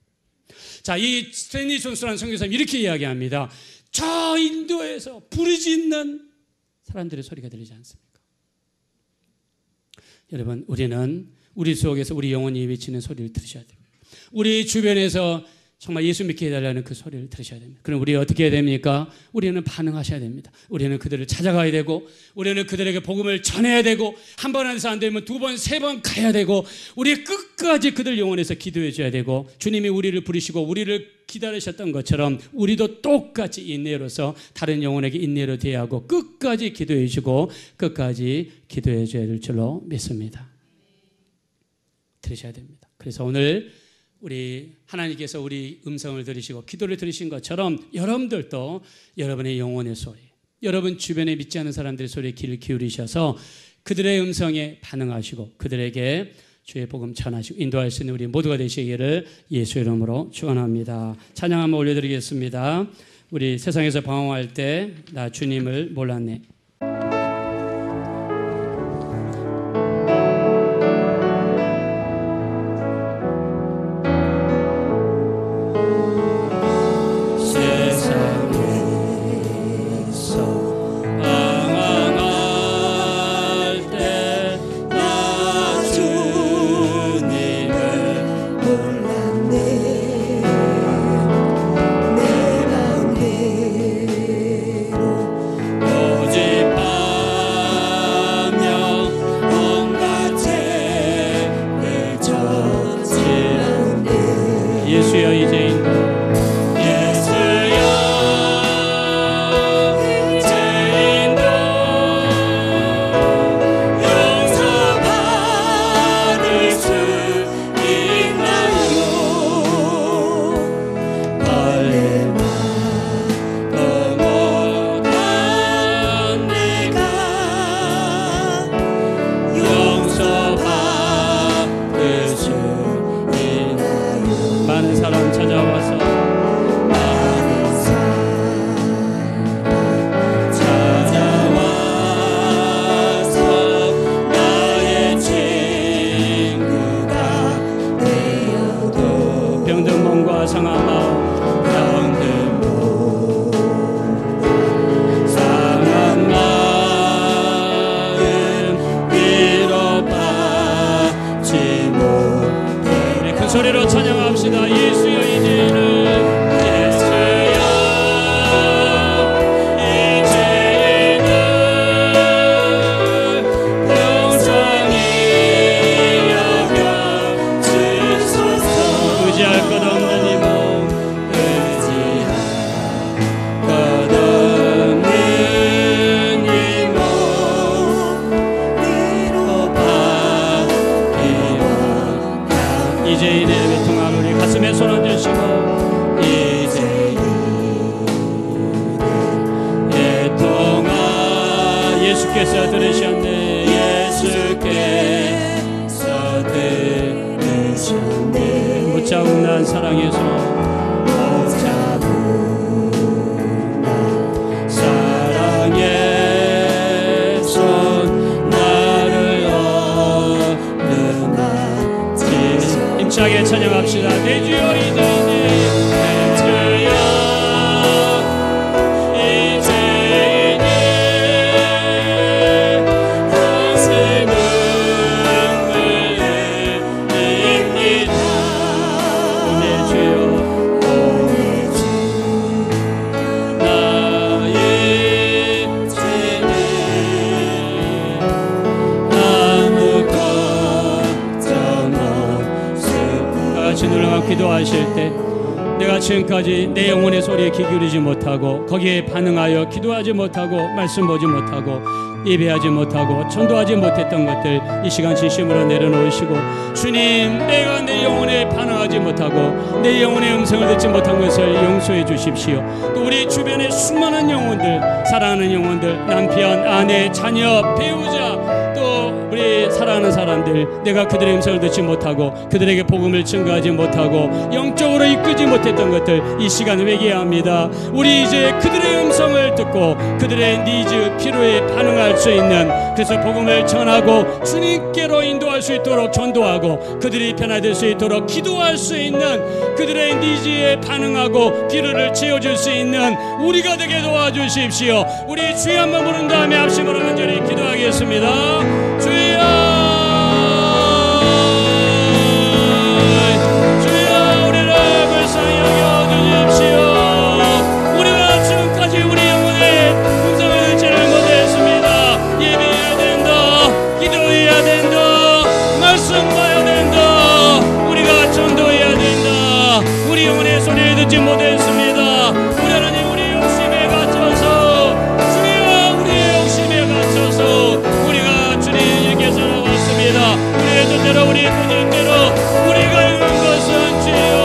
자, 이 스탠리 존스라는 선교사님이 이렇게 이야기합니다. 저 인도에서 부르짖는 사람들의 소리가 들리지 않습니까? 여러분, 우리는 우리 속에서 우리 영혼이 외치는 소리를 들으셔야 됩니다. 우리 주변에서 정말 예수 믿게 해달라는 그 소리를 들으셔야 됩니다. 그럼 우리 어떻게 해야 됩니까? 우리는 반응하셔야 됩니다. 우리는 그들을 찾아가야 되고, 우리는 그들에게 복음을 전해야 되고, 한 번 안에서 안 되면 두 번, 세 번 가야 되고, 우리 끝까지 그들 영혼에서 기도해 줘야 되고, 주님이 우리를 부르시고 우리를 기다리셨던 것처럼 우리도 똑같이 인내로서 다른 영혼에게 인내로 대하고 끝까지 기도해 주고 끝까지 기도해 줘야 될 줄로 믿습니다. 들으셔야 됩니다. 그래서 오늘 우리 하나님께서 우리 음성을 들으시고 기도를 들으신 것처럼 여러분들도 여러분의 영혼의 소리, 여러분 주변에 믿지 않는 사람들의 소리에 귀를 기울이셔서 그들의 음성에 반응하시고 그들에게 주의 복음 전하시고 인도할 수 있는 우리 모두가 되시기를 예수 이름으로 축원합니다. 찬양 한번 올려드리겠습니다. 우리 세상에서 방황할 때 나 주님을 몰랐네. 소리로 찬양합시다. 예수여 이제는 예수여 이제는 영광이 여겨 주소서. 의지할 것 없는 이 몸 의지할 것 없는 이 몸 위로받기원 이제 이내 통한 우리 가슴에 손 얹으시고 이제 내 통한 예수께서 들으셨네. 예수께서 들으셨네. 묻자 자국 난 사랑에서 사랑에서 나를 얻는다. 힘차게 찬양합시다. 내 주여 이제니 기도하실 때 내가 지금까지 내 영혼의 소리에 귀 기울이지 못하고 거기에 반응하여 기도하지 못하고 말씀 보지 못하고 예배하지 못하고 전도하지 못했던 것들 이 시간 진심으로 내려놓으시고 주님, 내가 내 영혼에 반응하지 못하고 내 영혼의 음성을 듣지 못한 것을 용서해 주십시오. 또 우리 주변의 수많은 영혼들, 사랑하는 영혼들, 남편, 아내, 자녀, 배우자, 또 우리 사랑하는 사람들, 내가 그들의 음성을 듣지 못하고 그들에게 복음을 증거하지 못하고 영적으로 이끌지 못했던 것들 이 시간에 회개합니다. 우리 이제 그들의 음성을 듣고 그들의 니즈, 필요에 반응할 수 있는, 그래서 복음을 전하고 주님께로 인도할 수 있도록 전도하고 그들이 변화될 수 있도록 기도할 수 있는, 그들의 니즈에 반응하고 필요를 채워줄 수 있는 우리가 되게 도와주십시오. 우리 주여 한번 부른 다음에 합심으로 간절히 기도하겠습니다. 주여, 주여, 우리를 불쌍히 여겨주십시오. 우리가 지금까지 우리 영혼의 음성을 듣지를 못했습니다. 예배해야 된다, 기도해야 된다, 말씀 봐야 된다, 우리가 전도해야 된다. 우리 영혼의 소리를 듣지 못했습니다. 우리 하나님, 우리 욕심에 갇혀서, 주여, 우리의 욕심에 갇혀서 우리가 주님께서 나왔습니다. 우리의 뜻대로, 우리의 뜻대로 우리가 행한 것은 죄요,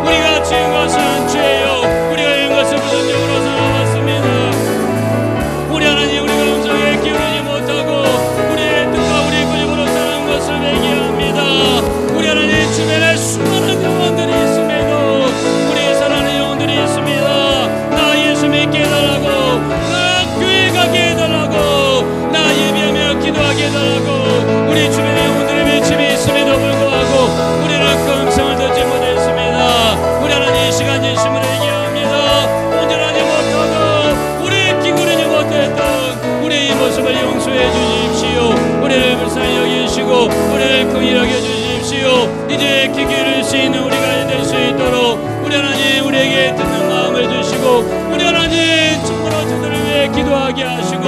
우리가 지은 것은 죄요, 우리가 행한 것은 부정적으로 살아왔습니다. 우리 하나님, 우리가 음성에 기울이지 못하고 우리의 뜻과 우리의 고집으로 사는 것을 회개합니다. 우리 하나님, 주변에 수많은 영혼들이 있음에도 우리 사랑하는 영혼들이 있습니다. 나 예수 믿게 해달라고, 나 교회 가게 해달라고, 나 예배하며 기도하게 해달라고 우리 주변에 영혼들의 외침이 있음에도 불구하고 우리는 그 음성을 듣지 못했습니다. 우리 하나님, 이 시간 진심으로 얘기합니다. 온전하지 못하고 우리 기울이지 못했던 우리의 이 모습을 용서해 주십시오. 우리를 불쌍히 여기시고 우리를 긍휼하게 주십시오. 이제 귀 기울일 수 있는 우리가 될 수 있도록 우리 하나님, 우리에게 듣는 마음을 주시고 우리 하나님, 참으로 저들을 위해 기도하게 하시고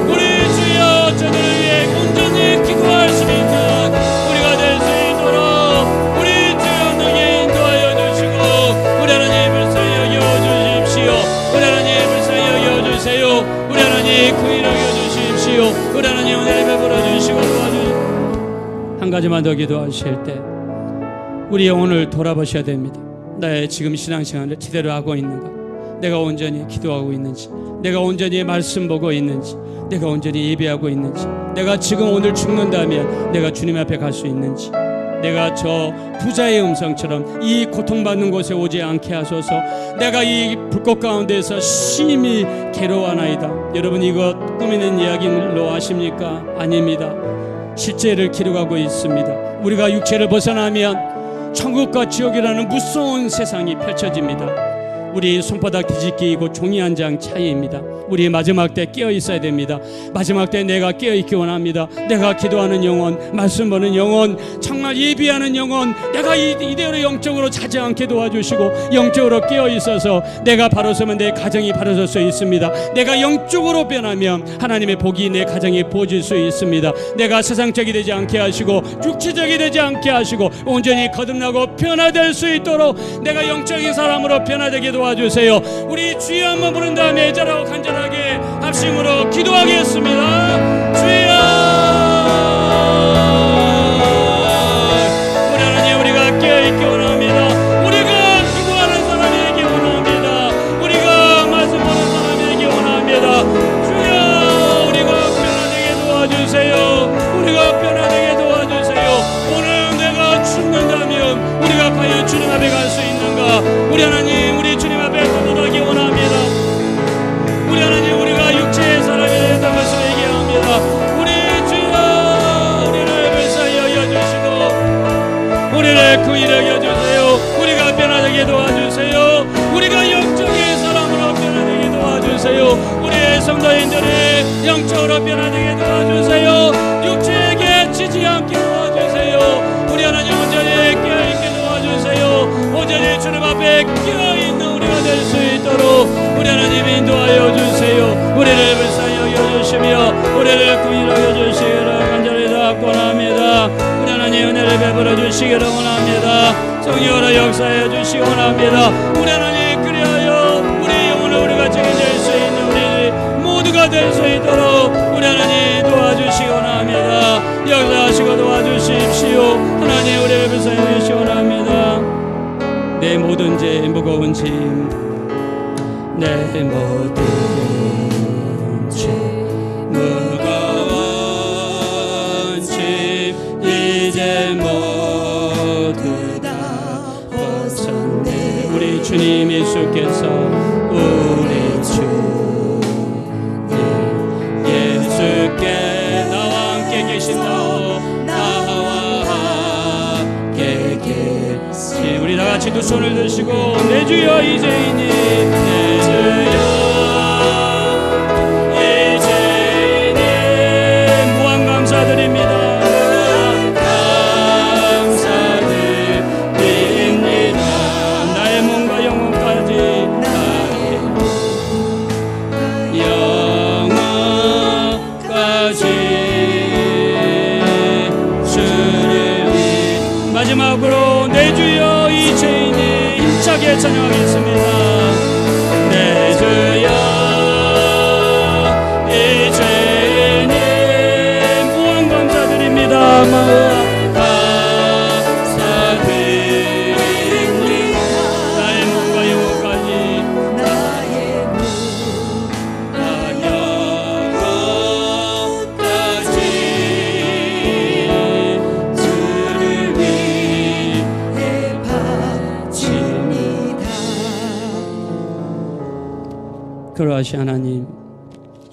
우리 주여, 저들을 위해 온전히 기도할 수 있는 우리가 될 수 있도록 우리 주여 능히 인도하여 주시고 우리 하나님 불쌍히 여겨 주십시오. 우리 하나님 불쌍히 여겨 주세요. 우리 하나님 긍휼하여 주십시오. 우리 하나님 은혜를 베풀어 주시고 도와주시고, 한 가지만 더 기도하실 때 우리 영혼을 돌아보셔야 됩니다. 나의 지금 신앙생활을 제대로 하고 있는가? 내가 온전히 기도하고 있는지, 내가 온전히 말씀 보고 있는지, 내가 온전히 예배하고 있는지, 내가 지금 오늘 죽는다면 내가 주님 앞에 갈 수 있는지, 내가 저 부자의 음성처럼 이 고통받는 곳에 오지 않게 하소서. 내가 이 불꽃 가운데서 심히 괴로워하나이다. 여러분, 이거 꾸미는 이야기로 아십니까? 아닙니다. 실제를 기록하고 있습니다. 우리가 육체를 벗어나면 천국과 지옥이라는 무서운 세상이 펼쳐집니다. 우리 손바닥 뒤집기이고 종이 한 장 차이입니다. 우리 마지막 때 깨어 있어야 됩니다. 마지막 때 내가 깨어 있기 원합니다. 내가 기도하는 영혼, 말씀 보는 영혼, 정말 예비하는 영혼, 내가 이대로 영적으로 자지 않게 도와주시고 영적으로 깨어 있어서 내가 바로 서면 내 가정이 바로 설 수 있습니다. 내가 영적으로 변하면 하나님의 복이 내 가정에 부어질 수 있습니다. 내가 세상적이 되지 않게 하시고 육체적이 되지 않게 하시고 온전히 거듭나고 변화될 수 있도록 내가 영적인 사람으로 변화되게 도와주세요. 우리 주여 한번 부른 다음에 애절하고 간절하게 합심으로 기도하겠습니다. 주여, 우리 하나님, 우리가 깨어있기 원합니다. 우리가 기도하는 사람에게 원합니다. 우리가 말씀 보는 사람에게 원합니다. 주여, 우리가 변화되게 도와주세요. 우리가 변화되게 도와주세요. 오늘 내가 죽는다면 우리가 과연 주님 앞에 도와주세요. 우리의 성도인들이 영적으로 변화되게 도와주세요. 육체에게 지지 않게 도와주세요. 우리 하나님 온전히 깨어있게 도와주세요. 온전히 주님 앞에 깨어있는 우리가 될 수 있도록 우리 하나님 인도하여 주세요. 우리를 불쌍히 여겨주시며 우리를 긍휼히 여겨주시기를 간절히 답권합니다. 우리 하나님 은혜를 베풀어 주시기를 원합니다. 성령으로 역사해 주시기 원합니다. 우리 하나님 그리하여 우리 영혼을 우리가 책임질 수 있는 우리 모두가 될 수 있도록 우리 하나님 도와주시기 원합니다. 역사하시고 도와주십시오. 하나님 우리를 불쌍히 여기시기 원합니다. 내 모든 죄 무거운 짐, 내 모든 죄 무거운 짐 이제 모두 다 벗었네. 우리 주님 예수께서 우리 주님 예수께 나와 함께 계신다오. 나와 함께 계신 우리 다같이 두 손을 드시고 내 주여 이제이니 내 주여 이제이니 무한 감사드립니다. 마지막으로 내 주여 이제이니 힘차게 찬양하겠습니다. 내 주여 이제이니 무한 감사드립니다. 무한 감사드립니다. 나의 몸과 영혼까지 그러하시 하나님,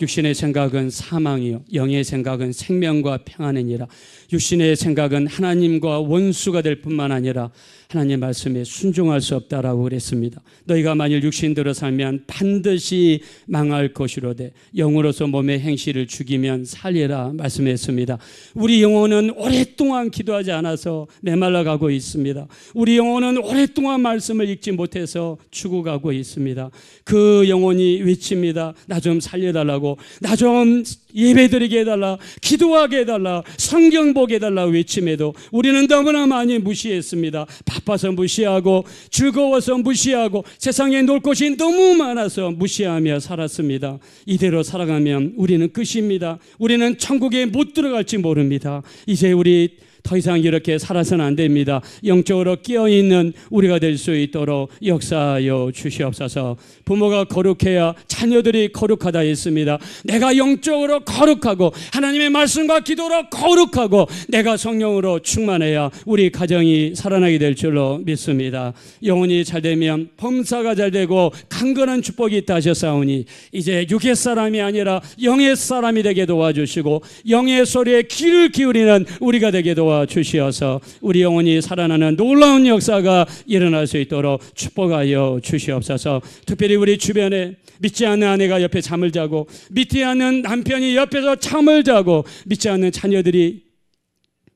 육신의 생각은 사망이요 영의 생각은 생명과 평안이니라. 육신의 생각은 하나님과 원수가 될 뿐만 아니라 하나님 말씀에 순종할 수 없다라고 그랬습니다. 너희가 만일 육신대로 살면 반드시 망할 것이로되 영으로서 몸의 행실을 죽이면 살리라 말씀했습니다. 우리 영혼은 오랫동안 기도하지 않아서 메말라가고 있습니다. 우리 영혼은 오랫동안 말씀을 읽지 못해서 죽어가고 있습니다. 그 영혼이 외칩니다. 나 좀 살려달라고, 나 좀 예배드리게 해달라, 기도하게 해달라, 성경 보게 해달라 외침에도 우리는 너무나 많이 무시했습니다. 바빠서 무시하고 즐거워서 무시하고 세상에 놀 것이 너무 많아서 무시하며 살았습니다. 이대로 살아가면 우리는 끝입니다. 우리는 천국에 못 들어갈지 모릅니다. 이제 우리 더 이상 이렇게 살아서는 안 됩니다. 영적으로 깨어있는 우리가 될 수 있도록 역사하여 주시옵소서. 부모가 거룩해야 자녀들이 거룩하다 했습니다. 내가 영적으로 거룩하고 하나님의 말씀과 기도로 거룩하고 내가 성령으로 충만해야 우리 가정이 살아나게 될 줄로 믿습니다. 영혼이 잘되면 범사가 잘되고 강건한 축복이 있다 하셨사오니 이제 육의 사람이 아니라 영의 사람이 되게 도와주시고 영의 소리에 귀를 기울이는 우리가 되게 도와주시어서 우리 영혼이 살아나는 놀라운 역사가 일어날 수 있도록 축복하여 주시옵소서. 특별히 우리 주변에 믿지 않는 아내가 옆에 잠을 자고 믿지 않는 남편이 옆에서 잠을 자고 믿지 않는 자녀들이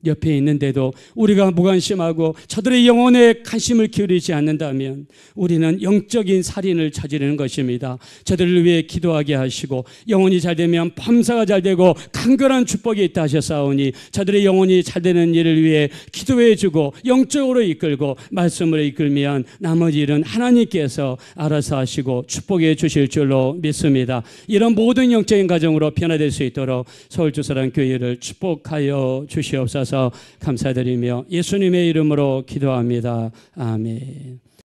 옆에 있는데도 우리가 무관심하고 저들의 영혼에 관심을 기울이지 않는다면 우리는 영적인 살인을 저지르는 것입니다. 저들을 위해 기도하게 하시고 영혼이 잘되면 범사가 잘되고 강건한 축복이 있다 하셨사오니 저들의 영혼이 잘되는 일을 위해 기도해주고 영적으로 이끌고 말씀으로 이끌면 나머지 일은 하나님께서 알아서 하시고 축복해 주실 줄로 믿습니다. 이런 모든 영적인 가정으로 변화될 수 있도록 서울주사랑교회를 축복하여 주시옵소서. 감사드리며 예수님의 이름으로 기도합니다. 아멘.